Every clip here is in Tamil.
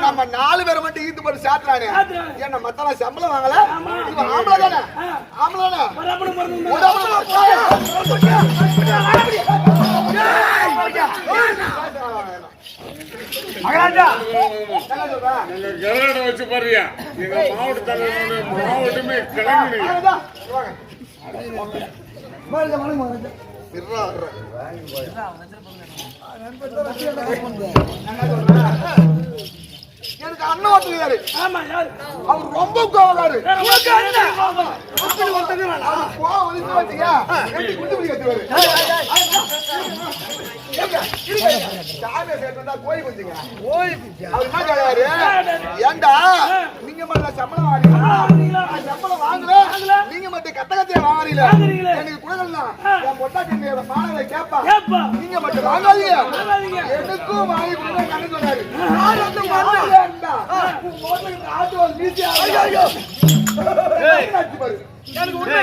நம்ம 4 பேரை மட்டும் ஈத்து போட்டு சாத்துறானே என்ன மத்தன சம்பளம் வாங்கல ஆம்பளை தானே வச்சு பாருயா எங்க மாவட்ட தலைவர் மாவட்டமே கிளம்பி எனக்கு அண்ணன் ஒருத்தர் அவர் ரொம்ப கோவக்காரு ஏண்டா நீங்க மட்டும் சம்பளம் வாங்கல நீங்க மட்டும் கத்த கத்தைய வாங்கறீங்களா எனக்கு குடுக்கலாம் என் பொட்டாட்டி மாணவரை கேப்பா நீங்க மட்டும் வாங்காதீங்க எனக்கும் வாங்கி கொடுங்க கண்ணு சொன்னாரு எனக்கு உண்மை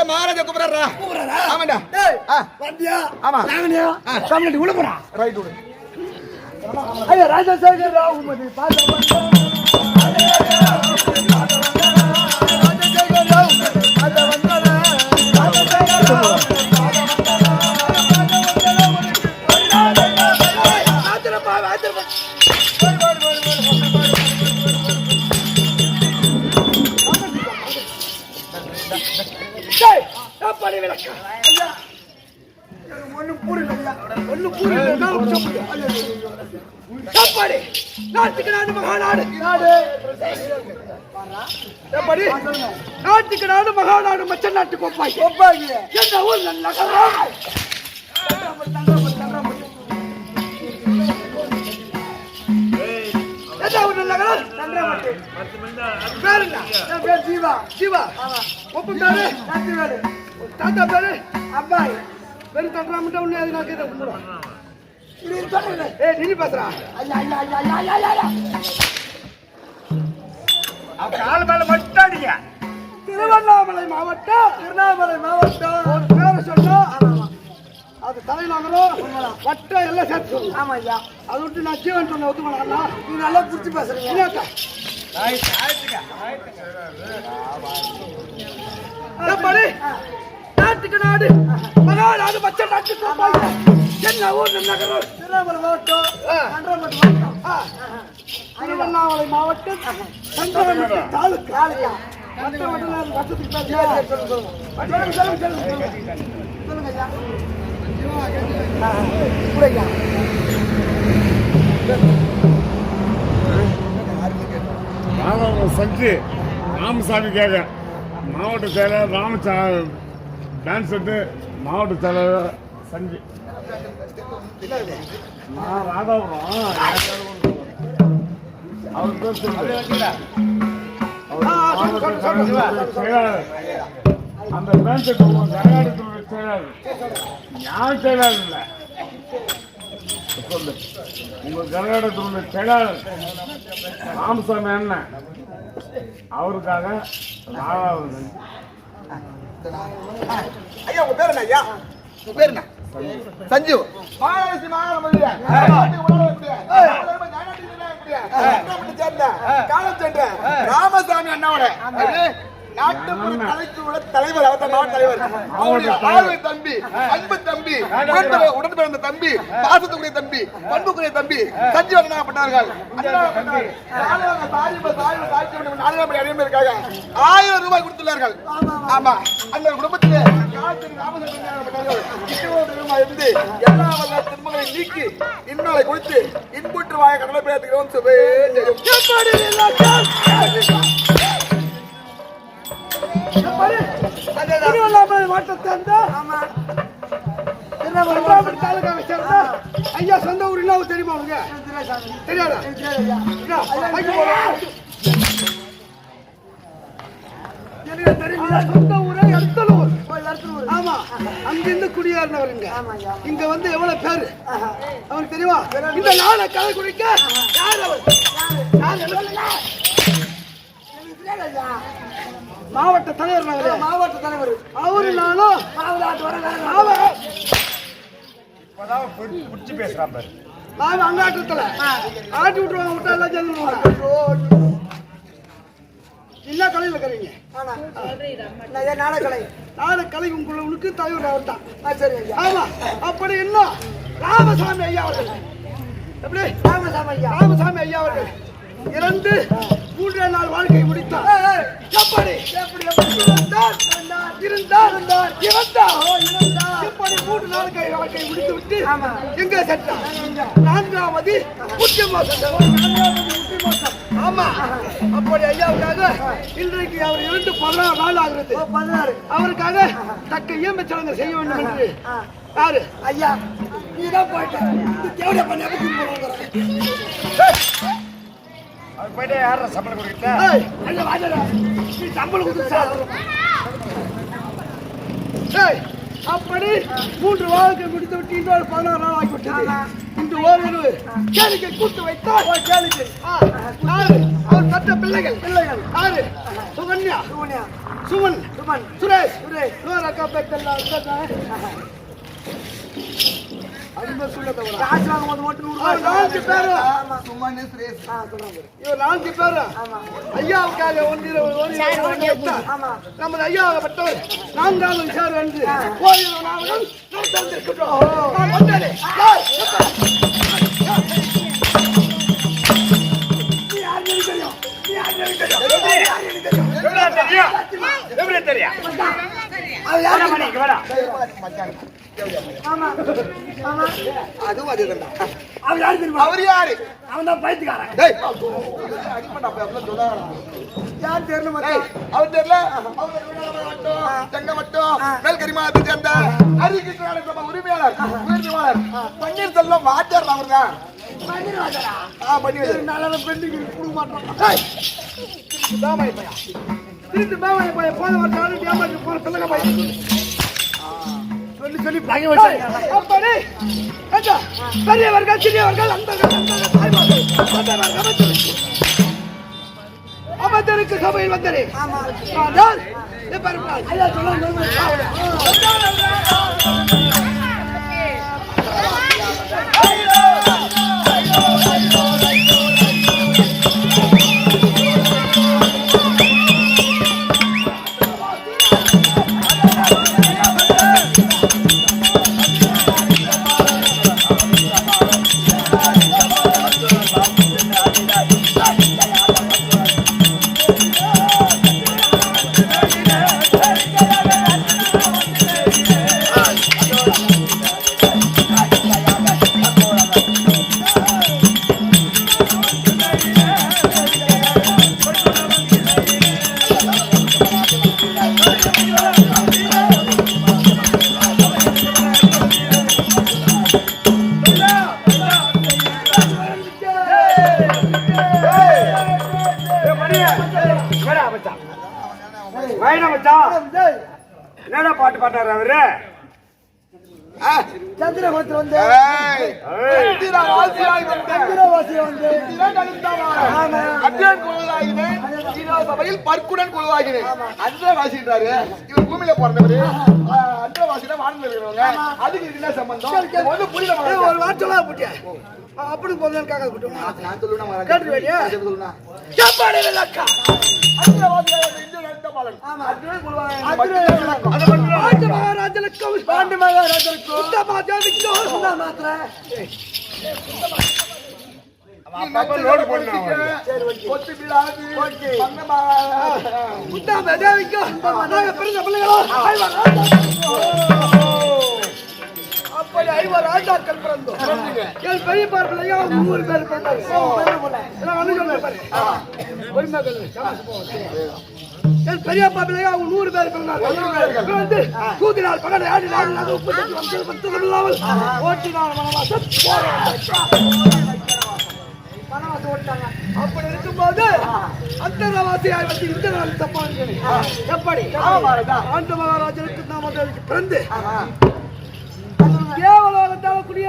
மகாராஜா கூப்பிடுறா ஆமாண்டா வண்டியா ஆமா நாங்கனியா கம்ப்ளீட் உள்ள போறா ரைட் உள்ள ஐயா ராஜசேகர் ராவ் மதி பாதவந்த நாட்டுக்கு நாடு மகாநாடு நாட்டுக்கு நாடு மகாநாடு மச்ச நாட்டு கோப்பாய் என்ன ஊர் நகரம் என்ன ஊர் நகரம் பேரு என்ன பேர் ஜீவா ஜீவா ஒப்பு பேரு தாத்தா பேரு அப்பாய் பேரு தண்டா மட்டும் ஒண்ணு அது நான் கேட்டேன் நீ பேசுறா மட்டும் திருவண்ணாமலை மாவட்டம் பேரை சொன்னா அது தலைநகரம் வட்டம் எல்லாம் சேர்த்து சொல்லு ஆமா ஐயா அதை விட்டு நான் ஜீவன் சொன்ன ஒத்துக்கணா நீ நல்லா புடிச்சு பேசுறீங்க நாட்டுக்கு நாடு மகாநாடு மச்ச நாட்டுக்கு என்ன ஊர் நகரம் திருவண்ணாமலை மாவட்டம் திருவண்ணாமலை மாவட்டம் தாலுக்கா சஞ்சி ராமசாமிக்காக மாவட்ட செயலர் ராமசாமி டான்ஸ் மாவட்ட செயலர் சஞ்சி ராதாபுரம் அவர் அந்த கர்நாடகத்துடைய செயலாளர் ஞான செயலாளர் இல்லை சொல்லு உங்க கர்நாடகத்துடைய செயலாளர் ராமசாமி அண்ணன் அவருக்காக ராதாவுக்கு ஐயா உங்க பேர் என்ன ஐயா? உங்க பேர் என்ன? சஞ்சீவ். மகாலட்சுமி மகாலட்சுமி காலம் சென்ற ராமசாமி அண்ணாவோட நாட்டுப்புற கலைக்குழு தலைவர், அவர் மாவட்ட தலைவர், அவருடைய ஆளுமை தம்பி, அன்பு தம்பி, உடன் பிறந்த தம்பி, பாசத்துக்குரிய தம்பி, பண்புக்குரிய தம்பி சஞ்சீவ் அண்ணாப்பட்டார்கள். 1000 ரூபாய் கொடுத்துள்ளார்கள். ஆமா, அந்த குடும்பத்திலே இருந்து எல்லா வல்ல துன்பங்களை நீக்கி இந்நாளை கொடுத்து இன்புற்று வாய கடலை பேசுகிறோம். சுபே ஐயா சொந்த ஊர் என்ன தெரியுமா உனக்கு? தெரியாதா? சொந்த ஊரே எர்த்தலூர். ஆமா, அங்கிருந்து குடியேறினவருங்க. இங்க வந்து எவ்வளவு பேரு அவருக்கு தெரியுமா? இந்த நாளை கதை குடிக்க யார் அவர்? மாவட்ட தலைவர். மாவட்ட தலைவர் அவரு. நானும் அங்காட்டத்துல ஆட்டி விட்டுருவாங்க. விட்டா எல்லாம் ஜெயிலுவாங்க. என்ன கலையில இருக்கிறீங்க? நாடகலை உங்களுக்கு தலைவர் அவர் தான். ஆமா, அப்படி இன்னும் ராமசாமி ஐயா அவர்கள். எப்படி? ராமசாமி ஐயா அவர்கள் 2-3 நாள் வாழ்க்கை முடித்தார். எப்படி இருந்தார்? எப்படி 3 நாள் வாழ்க்கை முடித்து விட்டு எங்க சென்றார்? 4வது முக்கிய மோசம். ஆமா, அப்படி ஐயாவுக்காக இன்றைக்கு அவர் 16 நாள் ஆகிறது. அவருக்காக தக்க ஈமச்சடங்கு செய்ய வேண்டும் என்று யாரு? ஐயா நீதான் போயிட்டு போயிட்டு யார சம்பளம் கொடுக்கல? சம்பளம் கொடுத்து அப்படி 3 வாழ்க்கை முடித்து விட்டு இன்னொரு 16 நாள் ஆகிவிட்டது. இன்று ஓரிரு கேளிக்கை கூட்டு வைத்தார். அவர் கற்ற பிள்ளைகள் யாரு? சுகன்யா, சுமன், சுரேஷ், அக்கா பேட்டெல்லாம் ஐயாவுக்காக நமது ஐயாவப்பட்டவர் 4வது விசாரி என்று அவர் யாரு? அவன் தான் பைத்தியக்காரன். யார் தெரியல? அவர் தெரியல. செங்கமட்டம் மேல்கரி மாவட்டத்தை சேர்ந்த ஹரிகிருஷ்ண சபை உரிமையாளர் உயர்நிலையாளர் பன்னீர்செல்வம் வாத்தியார் அவர் தான். சொல்லி பெரியவர்கள் சிறியவர்கள் அமைச்சருக்கு சபையில் வந்தது. என்னடா பாட்டு பாட்டாரு அவரு? சந்திரகுலத்துல வந்து ஏய், சந்திரவாசியாய் வந்த சந்திரவாசியை வந்து திரண்டழுத்தமான அத்தியன் குழுவாகினேன். சீனா சபையில் பற்குடன் குழுவாகினேன். அந்தரவாசின்றாரு. இவர் பூமியில பிறந்தவரு. அந்தரவாசியில வானத்துல இருக்கிறவங்க. அதுக்கு இது என்ன சம்பந்தம்? வந்து புரியல ஏய், மகா. ஒரு வார்த்தை போட்டியா அப்படி போதுக்காக கூட்டம் நான் சொல்லணும் மகா. கேட்டு வேண்டியா சொல்லுனா சாப்பாடு விளக்கா அந்தரவாசியாய் வந்த இந்த நடுத்தபாலன். அத்தியன் குழுவாகினேன். பாண்டு மகாராஜனுக்கும் பாண்டு மகாராஜனுக்கும் உத்தமாதேவிக்கும் என்ன மாத்திரை லோடு பண்ணு கொத்து பிளாது. மங்கமா. உத்தமாதேவிக்கும் நாங்க பிறந்த பிள்ளைகளோ அப்படி 5 ராஜாக்கள் பிறந்தோம். என் பெரிய பார்ப்பிள்ளையா 3 பேர் பிறந்தாங்க. எல்லாம் வந்து சொல்றேன் பாரு. பொறுமைகள் என் பெரியப்பா பிள்ளையா 100 பேர் பிறந்தாங்க. பிறந்து கூதினால் பகடை ஆடினால் 38 வருஷம் இல்லாமல் ஓட்டினால் வனவாசம் வனவாசம் ஓட்டாங்க. அப்படி இருக்கும்போது அந்தரவாசியாய் வந்து இந்த நாள் தப்பாங்க. எப்படி ஆண்டு மகாராஜனுக்கு நாமதேவிக்கு பிறந்து தேவலோகத்தாகக்கூடிய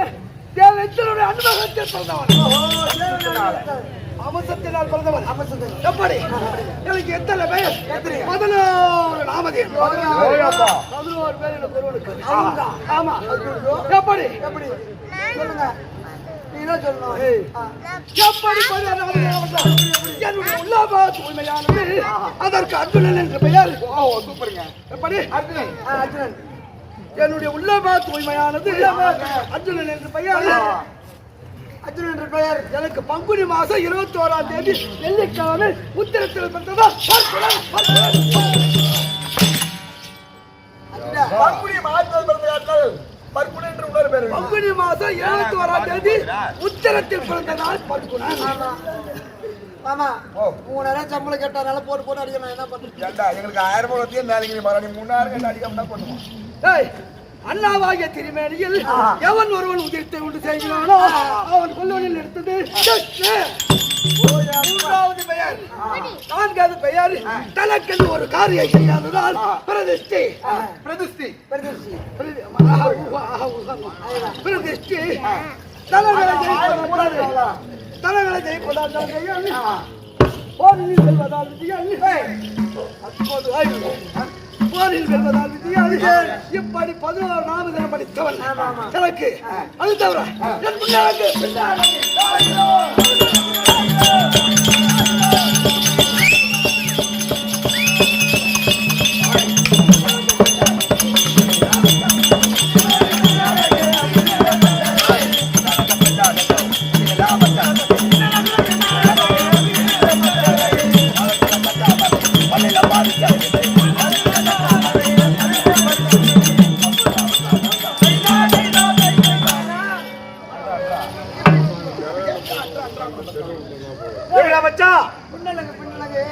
தேவேந்திரனுடைய அனுபவத்தில் பிறந்தவன். அவசத்தினால் பிறந்தவன். எப்படி எனக்கு எத்தனை பெயர்? 11 நாமதேவன். 11 பேர் எனக்கு ஒருவனுக்கு. ஆமா. எப்படி சொல்லுங்க, நீதான் சொல்லணும். எப்படி 11 நாமதேவன்? என்னுடைய உள்ளாபா தூய்மையானது, அதற்கு அர்ஜுனன் என்று பெயர். சூப்பருங்க. எப்படி அர்ஜுனன். அர்ஜுனன் என்னுடைய உள்ளமா தூய்மையானது, அர்ஜுனன் என்று பெயர். அர்ஜுனன் என்ற பெயர் எனக்கு பங்குனி மாசம் 21ஆம் தேதி வெள்ளிக்கிழமை உத்திரத்தில் பிறந்ததா. பங்குனி மாதத்தில் பிறந்த யார்கள்? பற்குடன் என்று இன்னொரு பேர். பங்குனி மாசம் 21ஆம் தேதி உத்திரத்தில் பிறந்த நாள் பற்குணன். ஆமா. 3000 சம்பளம் கேட்டானால போட்டு அடிக்கணும். என்ன பண்றது? ஏண்டா எங்களுக்கு 1000 ரூபாய் மேலங்க மரணி 3000 கட்ட அடிக்காம தான் பண்ணுவோம். ஏய், அண்ணாவாகிய திருமேனியில் எவன் ஒருவன் உதிர்த்தை உண்டு செய்கிறானோ அவன் கொல்லவனில் எடுத்தது 3வது பெயர். 4வது பெயர் தனக்கென்று ஒரு காரியம் செய்யாததால் பிரதிஷ்டி. பிரதிஷ்டி. பிரதிஷ்டி தலங்களை ஜெயிப்பதால் போரில் செல்வதால் போரில் வெல்வதால் வித்தியாசம். இப்படி 11 நாமதேவன் படித்தவன் எனக்கு. அது தவிர என் முன்னாடி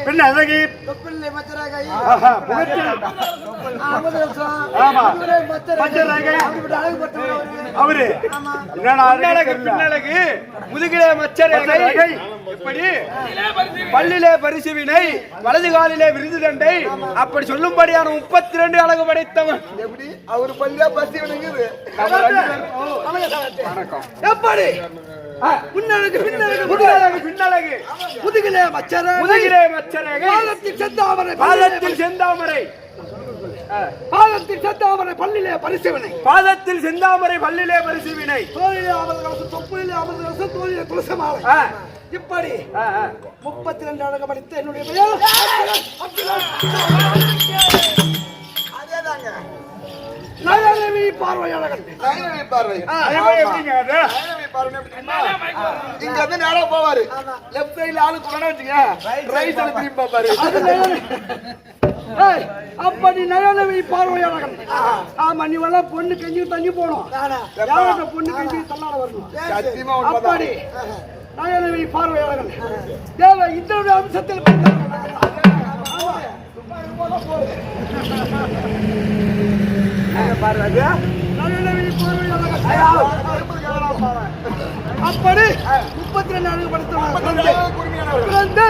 பின்னழகி தொப்பில்லை மச்சராகை அவரு பின்னழகு முதுகிலே மச்சரேகை இப்படி பல்லிலே பரிசுவினை வலது காலிலே விருது தண்டை அப்படி சொல்லும்படியான 32 அழகு படைத்தவன். எப்படி அவரு பள்ளியா பசி விளங்குது. எப்படி பின்னழகு பின்னழகு முதுகழகு பின்னழகு முதுகிலே மச்சரேகை முதுகிலே மச்சரேகை பாதத்தில் செந்தாமரை பாதத்தில் செந்தாமரை பாதத்தில் செந்தாமரை பல்லிலே பரிசுவினை பாதத்தில் செந்தாமரை பல்லிலே பரிசுவினை தோளிலே அமர்ந்த கலசம் தொப்பிலே அமர்ந்த கலசம் தோளிலே துளசி மாலை. இப்படி 32 அழகு படித்த என்னுடைய பெயர் அதேதாங்க. நயனவி பார்வையாளர்கள். நயனவி பார்வை. எப்படிங்க அது? நயனவி பார்வை எப்படி தெரியுமா? இங்க வந்து நேரா போவாரு. லெஃப்ட் சைடுல ஆளு கொண்டா வச்சுங்க. ரைட் சைடுல திரும்பி பாப்பாரு. அது நயன- ஏய், அப்படி நயனவி பார்வையாளர்கள். ஆமா, நீ வேணா பொண்ணு கஞ்சி தண்ணி போனோம். யாரோட பொண்ணு கஞ்சி தள்ளாட வரணும். சத்தியமா உண்மைதான். அப்படி நயனவி பார்வையாளர்கள் தேவ இந்த அம்சத்தில் அப்படி 32 அழகு படுத்தவன் பிறந்து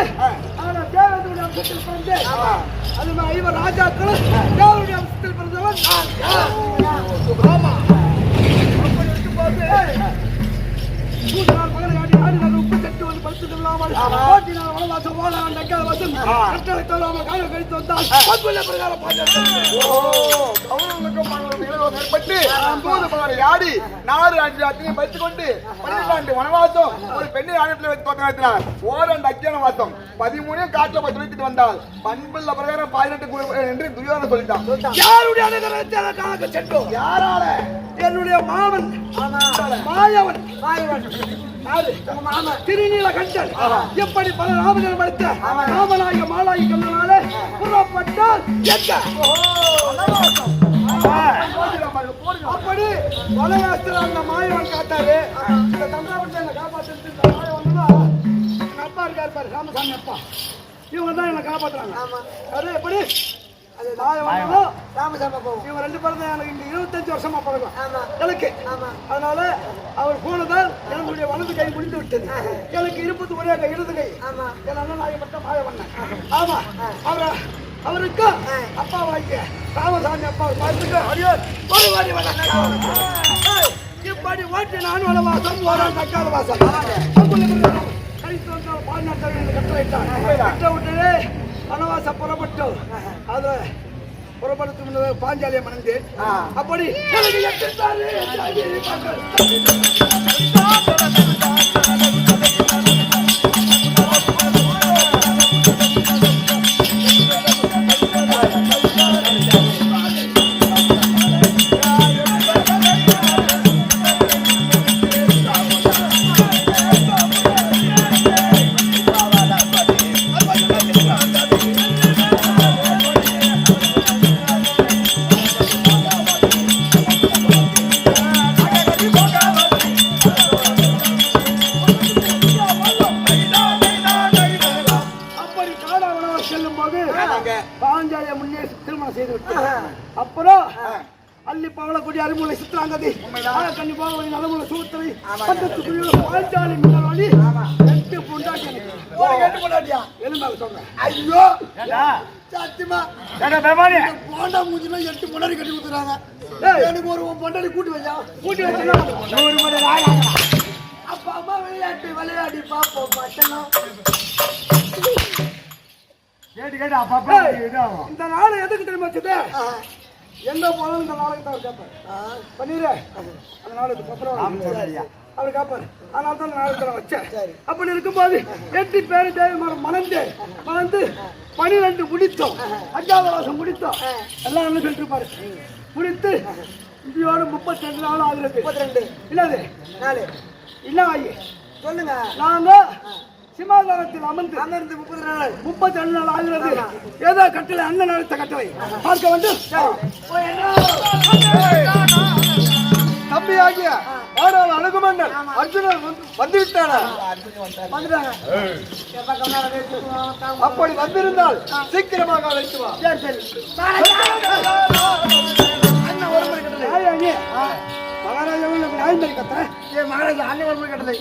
தேவனுடைய அம்சத்தில் பிறந்து அது 5 ராஜாக்கள் தேவனுடைய அம்சத்தில் பிறந்தவன் நான். ஆமா, போல அந்த அக்கா வசம் கட்டளை தவறாம காலம் கழித்து வந்தால் பக்குள்ள பிரகாரம் ஏற்பட்டு ஆடி 4 அத்தியம் வைத்துக் கொண்டு 12 வனவாசம் ஒரு பெண்ணை ஆழத்தில் வைத்து நடத்தினார். ஓராண்டு அக்கியான வாசம் 13 காட்டுல 10 வைத்துட்டு வந்தால் பண்புள்ள பிரகாரம் 18 என்று துரியோதனன் சொல்லிட்டான். யாருடைய அனுகிரகத்தை சென்றோம்? யாரால? என்னுடைய மாமன் மாயவன் திருநீல கண்டன் எப்படி பல ராமஜனம் படித்த ராமநாயக மாலாயி கண்ணனாலே புறப்பட்டால் அப்படி வனவாசத்தில் அந்த மாயவன் காட்டாரு. இந்த தமிழ்நாட்டை காப்பாற்று மாயவன் அப்பா இருக்காரு பாரு, ராமசாமி அப்பா. இவங்க தான் என்னை காப்பாத்துறாங்க. அது எப்படி இவங்க 2 பேரும் தான் எனக்கு இங்க 25 வருஷமா பழக்கம் எனக்கு. அதனால அவர் போனதால் என்னுடைய வலது கை முடிந்து விட்டது. எனக்கு இருப்பது ஒரே கை, இடது கை. என் அண்ணன் ஆகியப்பட்ட மாயவண்ணன். ஆமா, அவருக்கு அப்பா வாங்கிய ராமசாமி அப்பா பார்த்துக்க ஒரு வாடி இப்படி ஓட்டி நான் வனவாசம் ஓரான் தக்காத வாசம் கழித்து வந்தால் பால்நாட்டை கட்ட விட்டே வனவாச புறப்பட்டோம். அதுல புறப்படுத்த பாஞ்சாலியை மணந்து அப்படி பாஞ்சாலிய முன்னே திருமணம் செய்து விட்டார். அப்புறம் அள்ளி பவளக்கூடிய அருமுலை சித்திராங்கதி கண்ணி போக நலமுலை சூத்திரை பக்கத்துக்குள்ள பாஞ்சாலி மின்னலாடி 8 பொண்டாட்டி எலும்பாக சொல்றேன். ஐயோ சத்தியமா போண்டா மூஞ்சில 8 பொண்டாடி கட்டி கொடுத்துறாங்க. எனக்கு ஒரு பொண்டாடி கூட்டி வச்சா கூட்டி வச்சா 100 மணி நேரம் அப்பா அம்மா விளையாடி பாப்போம் பட்டணும். இந்த நாடு எதுக்கு தெரியுமா வச்சது? எங்க போனாலும் இந்த நாளைக்கு தான் கேட்பாரு பண்ணிடு அந்த நாளுக்கு அப்புறம் அவர் கேட்பாரு. அதனால தான் இந்த நாளைக்கு தான் வச்சேன். அப்படி இருக்கும்போது 8 பேரு தேவமாரம் மணந்து 12 முடித்தோம். 5வது வாசம் முடித்தோம். எல்லாம் என்ன சொல்லிட்டு இருப்பாரு. முடித்து இந்தியோட 32 நாள் ஆகுது. 32 இல்லது 4 இல்ல ஆகி சொல்லுங்க. நாங்க சிமாதானத்தில் அமர்ந்து 32 நாள் ஆகிறது. ஏதோ கட்டளை அண்ணன் அழைத்த கட்டளை பார்க்க வந்து தம்பி ஆகிய அழகுமன்னன் அர்ஜுனன் வந்துவிட்டானா? அப்படி வந்திருந்தால் சீக்கிரமாக அழைத்து வா. மகாராஜா நாய் கத்துறேன். மகாராஜா அண்ணன் ஒரு கட்டளை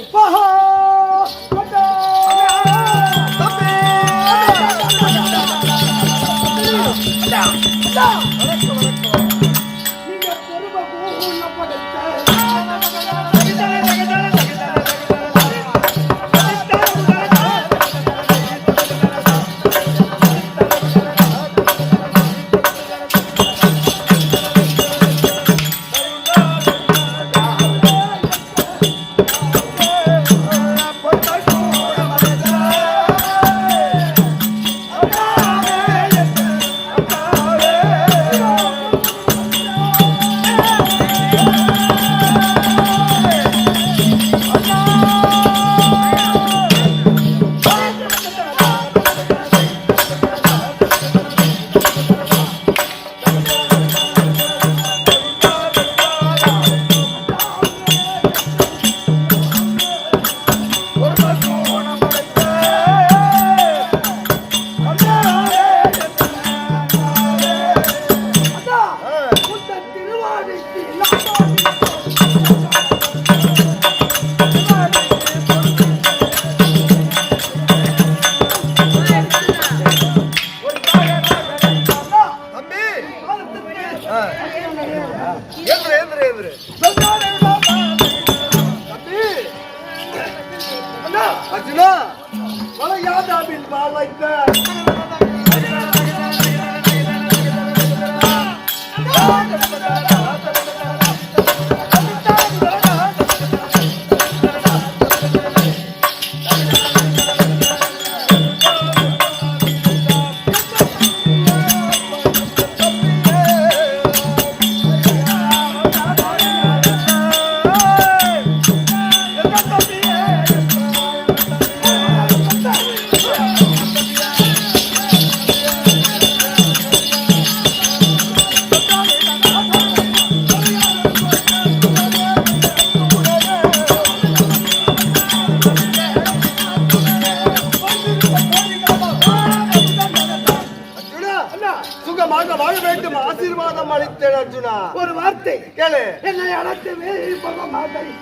அர்ஜுனா வளையாதாவில் வாழைத்த சுகமாக வாழ வேண்டும் ஆசீர்வாதம் அளித்தேன் அர்ஜுனா. ஒரு வார்த்தை கேளு. என்னை அழைத்தவே போக மாட்டேன்.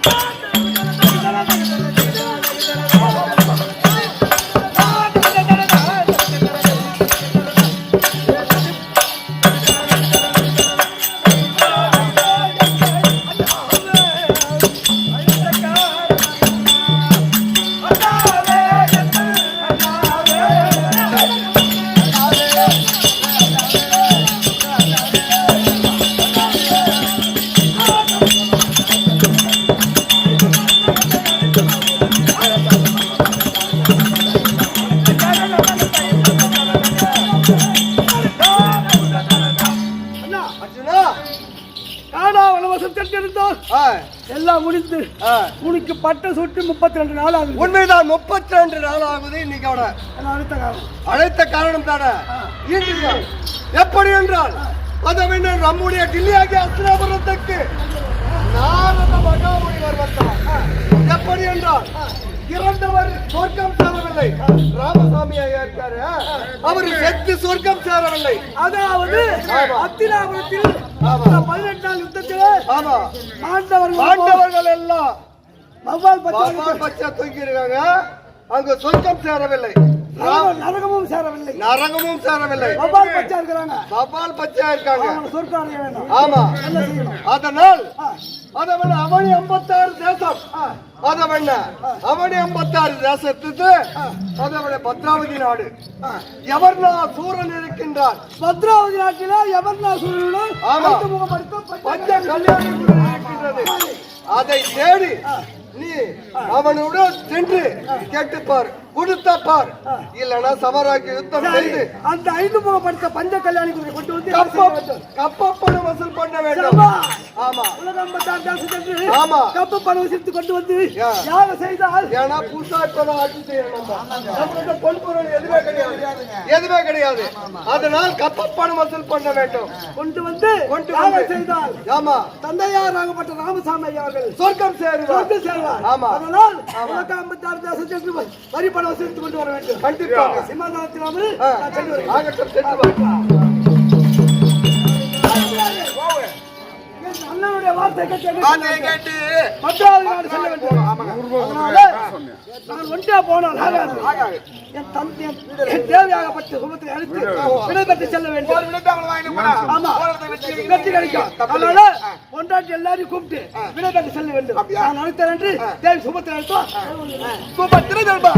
எல்லாம் முடிந்து உனக்கு பட்ட சுட்டு 32 நாள் ஆகுது. உண்மைதான், 32 நாள் ஆகுது. இன்னைக்கு அவனை அழைத்த காரணம் தானே. எப்படி என்றால் அதவின் நம்முடைய டில்லியாகிய அஸ்தினாபுரத்துக்கு நாரத மகாமுனிவர் வந்தார். எப்படி என்றால் இறந்தவர் சொர்க்கம் சேரவில்லை. ராமசாமி ஐயா இருக்காரு, அவர் செத்து சொர்க்கம் சேரவில்லை. அதாவது அத்தினாபுரத்தில் 18 யுத்தத்திலே பாண்டவர்கள் எல்லாம் வவ்வால் பச்சை தூக்கி இருக்காங்க. அங்க சொர்க்கம் சேரவில்லை, நரகமும் சேரவில்லை. நரகமும் சேரவில்லை. வவ்வால் பச்சை இருக்காங்க, வவ்வால் பச்சையா இருக்காங்க. சொர்க்கம் அடைய வேண்டும். ஆமா, அதனால் அதவன் அவனி 56 தேசம், அதவன் அவனி 56 தேசத்துக்கு அதவன பத்ராவதி நாடு. எவர்னா சூரன் இருக்கின்றார். பத்ராவதி நாட்டில எவர்னா சூரனுடன் பஞ்ச கல்யாணம் இருக்கின்றது. அதை தேடி நீ அவனுடன் சென்று கேட்டுப்பார், கொடுத்தப்பார். இல்லனா சமராக்கி யுத்தம் செய்து அந்த 5 முகப்படுத்த பஞ்ச கல்யாணி கொண்டு வந்து கப்பப்பணம் வசூல் பண்ண வேண்டும். ஆமா, ஆமா, கப்பப்பணம் வசூல் கொண்டு வந்து யார செய்தால் ஏன்னா புதுசா இப்பதான் ஆட்சி செய்யணும். நம்ம பொன்பொருள் எதுவே கிடையாது, எதுவே கிடையாது. அதனால் கப்பப்பணம் வசூல் பண்ண வேண்டும். கொண்டு வந்து செய்தால் ஆமா தந்தையார் ஆகப்பட்ட ராமசாமி ஐயா அவர்கள் சொர்க்கம் சேருவார். ஆமா, அதனால் 56 தேசம் வரி பணம் வசூலித்து கொண்டு வர வேண்டும். கண்டிப்பாக சிம்மாசனத்திலாமல் ஆகட்டும், சென்று அண்ணனுடைய வார்த்தை கேட்டு மற்றாவது நாடு செல்ல வேண்டும். நான் ஒன்றியா போனால் என் தந்தை என் தேவையாகப்பட்ட சுமத்தை அழைத்து விடைபெற்று செல்ல வேண்டும். ஆமா, வெற்றி கிடைக்கும். அதனால ஒன்றாட்டி எல்லாரையும் கூப்பிட்டு விடைபெற்று செல்ல வேண்டும். நான் அழைத்தேன் என்று தேவி சுமத்தை அழைத்தோம். சுபத்திரை நண்பா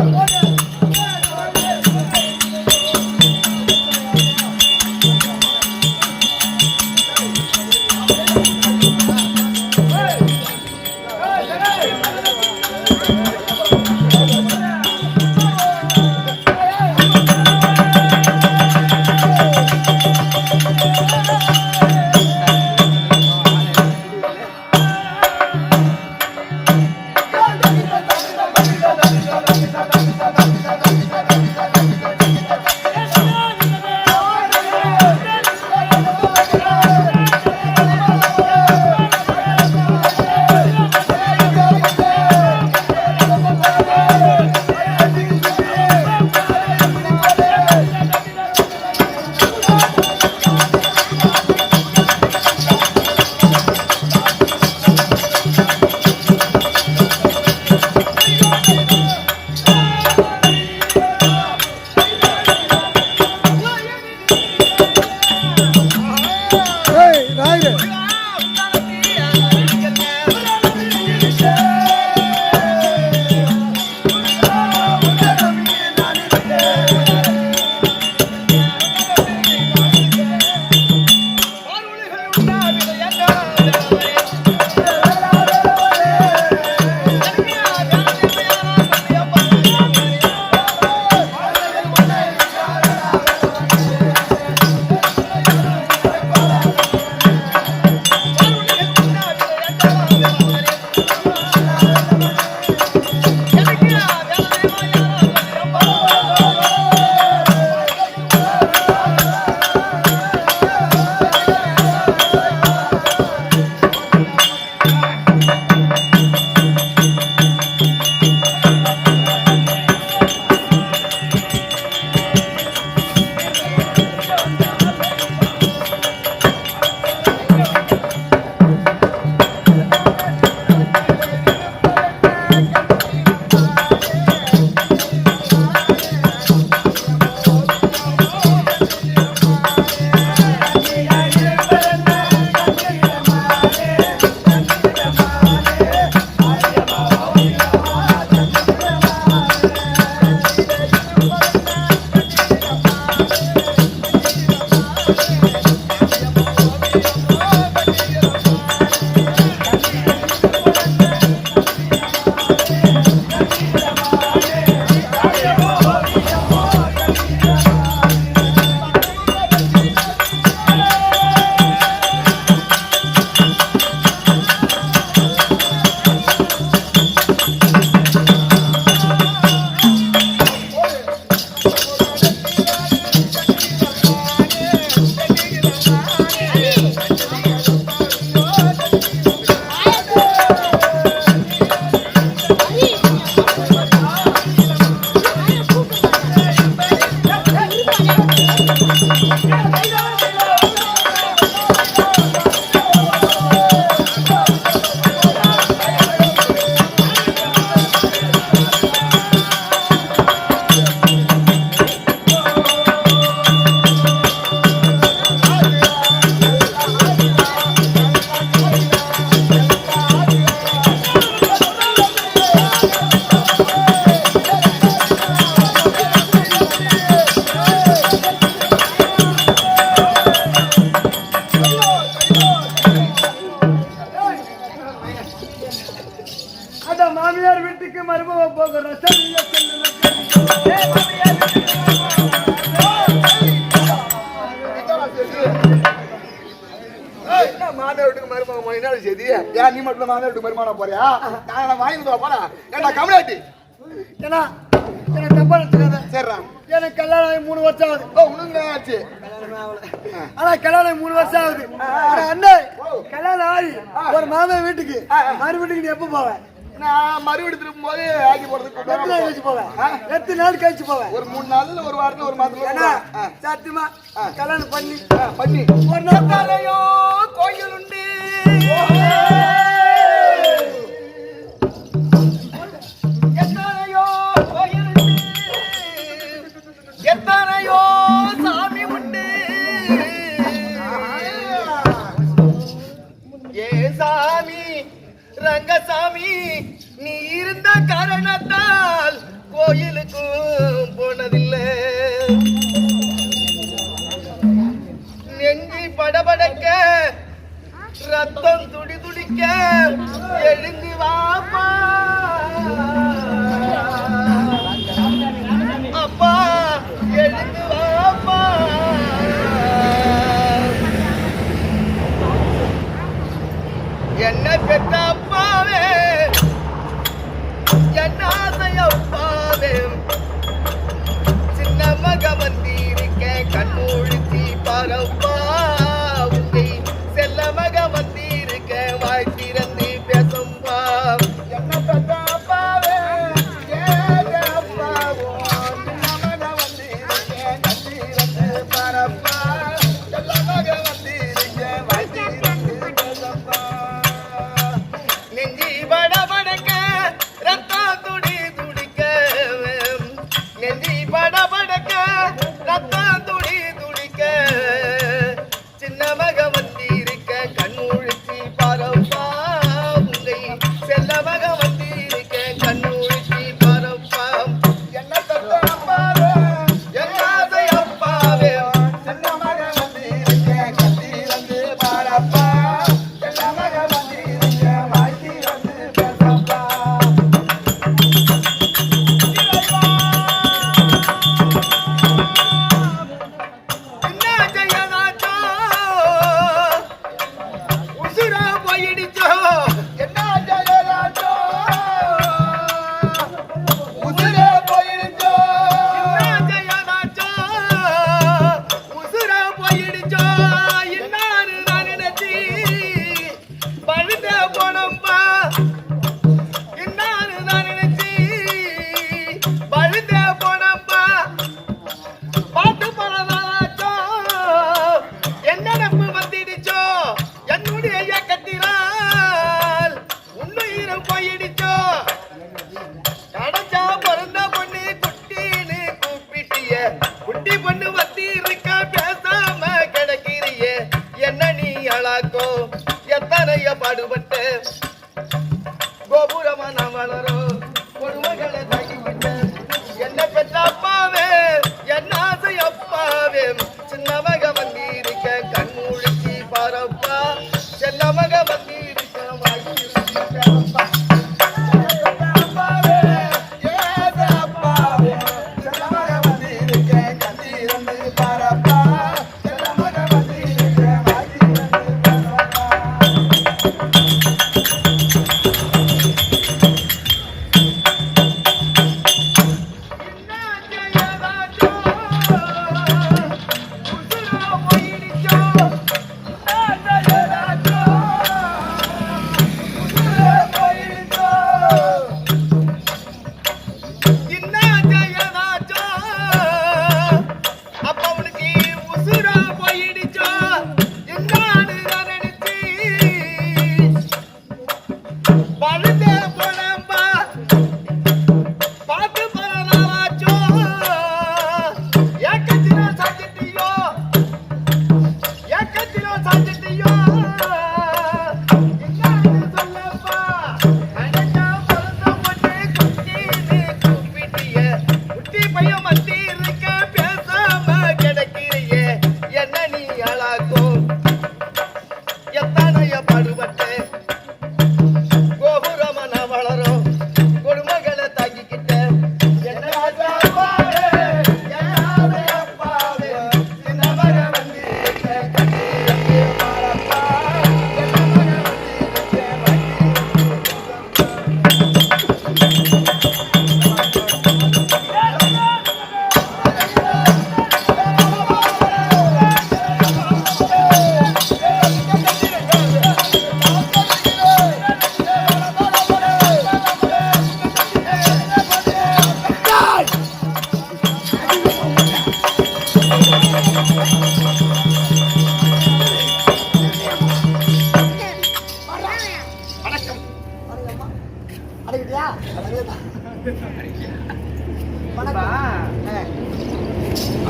மாமியார் வீட்டுக்கு மருமகன் என்ன செய்தி? ஏன் நீ மட்டும் மாமியார் வீட்டுக்கு மருமகனா போறியா? நான் வாங்கி போறா ஏன்டா கமலாட்டி? ஏன்னா எனக்கு தப்பா எடுத்துக்காத. சரிடா. எனக்கு கல்யாணம் ஆகி 3 வருஷம் ஆகுது. ஓ உனக்கு ஆச்சு. ஆனா கல்யாணம் ஆகி 3 வருஷம் ஆகுது. அண்ணே கல்யாணம் ஆகி ஒரு மாமியார் வீட்டுக்கு மறு வீட்டுக்கு நீ எப்ப போவேன்? நான் மறுபடியும் திரும்பும் போது ஆக்கி போறதுக்கு எத்தனை நாள் கழிச்சு போவேன்? எத்தனை நாள் கழிச்சு போவேன்? ஒரு 3 நாள்ல ஒரு வாரத்துல ஒரு மாதத்துல சத்தியமா கல்யாணம் பண்ணி பண்ணி ஒரு நாள் தலையோ கோயில் உண்டு. எத்தனையோ கோயில் உண்டு, எத்தனையோ சாமி உண்டு. ஏ சாமி ரங்கசாமி நீ இருந்த காரணத்தால் கோயிலுக்கும் போனதில்லை. நெஞ்சி படபடக்க ரத்தம் துடி துடிக்க எழுந்து வாப்பா அப்பா எழுந்து வாப்பா. என்ன பெற்ற அப்பாவே என்ன ஆசை அப்பாவே சின்ன மக வந்திருக்க கண்ணூழ்த்தி பாரப்பா உன்னை செல்ல மக வந்திருக்க வாய் திறந்து பேசும்பா. என்ன பெற்ற அப்பாவே ஏக அப்பாவோ சின்ன மக வந்திருக்க கண்ணீரந்து பாரப்பா செல்ல மக வந்திருக்க வாய் திறந்து பேசும்பா. நெஞ்சி படபடக்க ரத்தம் துடி துடிக்க நெஞ்சி படபடக்க ரத்தம் துடி துடிக்க சின்ன மக வந்திருக்க கண்ணூழ்த்தி பாரப்பா உங்களை செல்ல மக வந்திருக்க கண்ணூழ்த்தி பாரப்பா. என்ன தத்த அப்பாவே என்ன ஆசை அப்பாவே சின்ன மக வந்திருக்க கண்ணீரந்து பாரப்பா செல்ல மக வந்திருக்க வாய்த்தி வந்து பேசப்பா. என்ன செய்யலாச்சோ உசுரா போயிடுச்சோ. என்ன செய்யலாச்சோ உசுரா போயிடுச்சோ. என்ன செய்யலாச்சோ உசுரா போயிடுச்சோ. இன்னாரு நான் நினைச்சி பழுத போனம்பா. இன்னாரு நான் நினைச்சி பழுத போனம்பா. பாட்டு பரவாச்சோ என்ன நப்பு வந்திடுச்சோ. என்னுடைய இயக்கத்தினால் உன்னுயிரும் போயிடுச்சோ. கடைச்சா பிறந்த பொண்ணு குட்டின்னு கூப்பிட்டிய குட்டி பொண்ணு வத்தி இருக்க பேசாம கிடக்கிறிய. என்ன நீ அழாக்கோ எத்தனைய பாடுபட்ட கோபுரமா நான் வளரும் கொடுமைகளை தாக்கிவிட்ட. என்ன பெற்ற அப்பாவே என்ன ஆசை அப்பாவே சின்ன மக வந்திருக்க கண்மூழ்த்தி பாரப்பா செல்ல மக வந்திருக்க வாய்த்திருக்க பேரப்பா. அப்பாவே ஏக அப்பாவே செல்ல மக வந்திருக்க கண்ணீரந்து பாரப்பா செல்ல மக வந்திருக்க வாய்த்திருக்க பேரப்பா. என்ன செய்யலாச்சோ உசுரா போயிடுச்சோ. என்ன செய்யலாச்சோ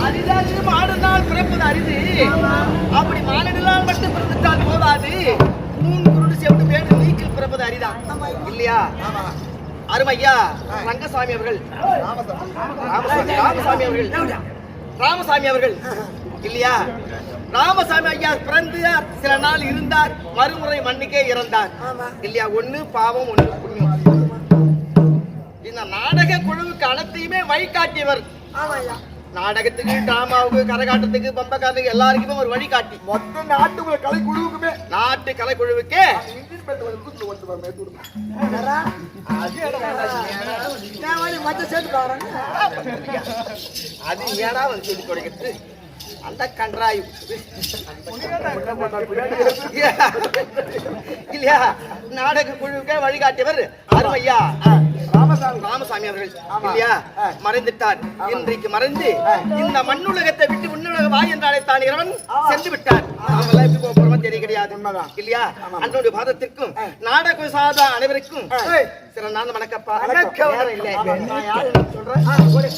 அரிதாச்சு மாடுனால் பிறப்பது அரிது. அப்படி மானிடனால் மட்டும் பிறந்துட்டால் போதாது. மூணு குருடு செவிட்டு வேடு நீக்கில் பிறப்பது அரிதான் இல்லையா? அருமையா ரங்கசாமி அவர்கள், ராமசாமி அவர்கள் இல்லையா? ராமசாமி ஐயா பிறந்து சில நாள் இருந்தார், மறுமுறை மண்ணுக்கே இறந்தார் இல்லையா? ஒண்ணு பாவம், ஒண்ணு புண்ணியம். இந்த நாடக குழுவுக்கு அனைத்தையுமே வழிகாட்டியவர். நாடகத்துக்கு, டிராமாவுக்கு, கரகாட்டத்துக்கு, பம்பக்காரத்துக்கு எல்லாருக்குமே ஒரு வழிகாட்டி. மொத்த நாட்டு கலை குழுவுக்குமே, நாட்டு கலைக்குழுவுக்கு அது ஏடா வந்து சொல்லி கொடுக்கிறது அந்த கன்றாய் இல்லையா? நாடக குழுவுக்கே வழிகாட்டியவர் அருமையா ராமசாமி அவர்கள் இல்லையா? மறைந்துட்டார். இன்றைக்கு மறைந்து இந்த மண்ணுலகத்தை விட்டு உன்னுலக வா என்று அழைத்தான் இறைவன் சென்று விட்டார். நாமெல்லாம் எப்படி போறோம் தெரிய கிடையாது இல்லையா? அன்றைய பாதத்திற்கும் நாடக சாதா அனைவருக்கும் சில நாள் வணக்கப்பா. சொல்றேன்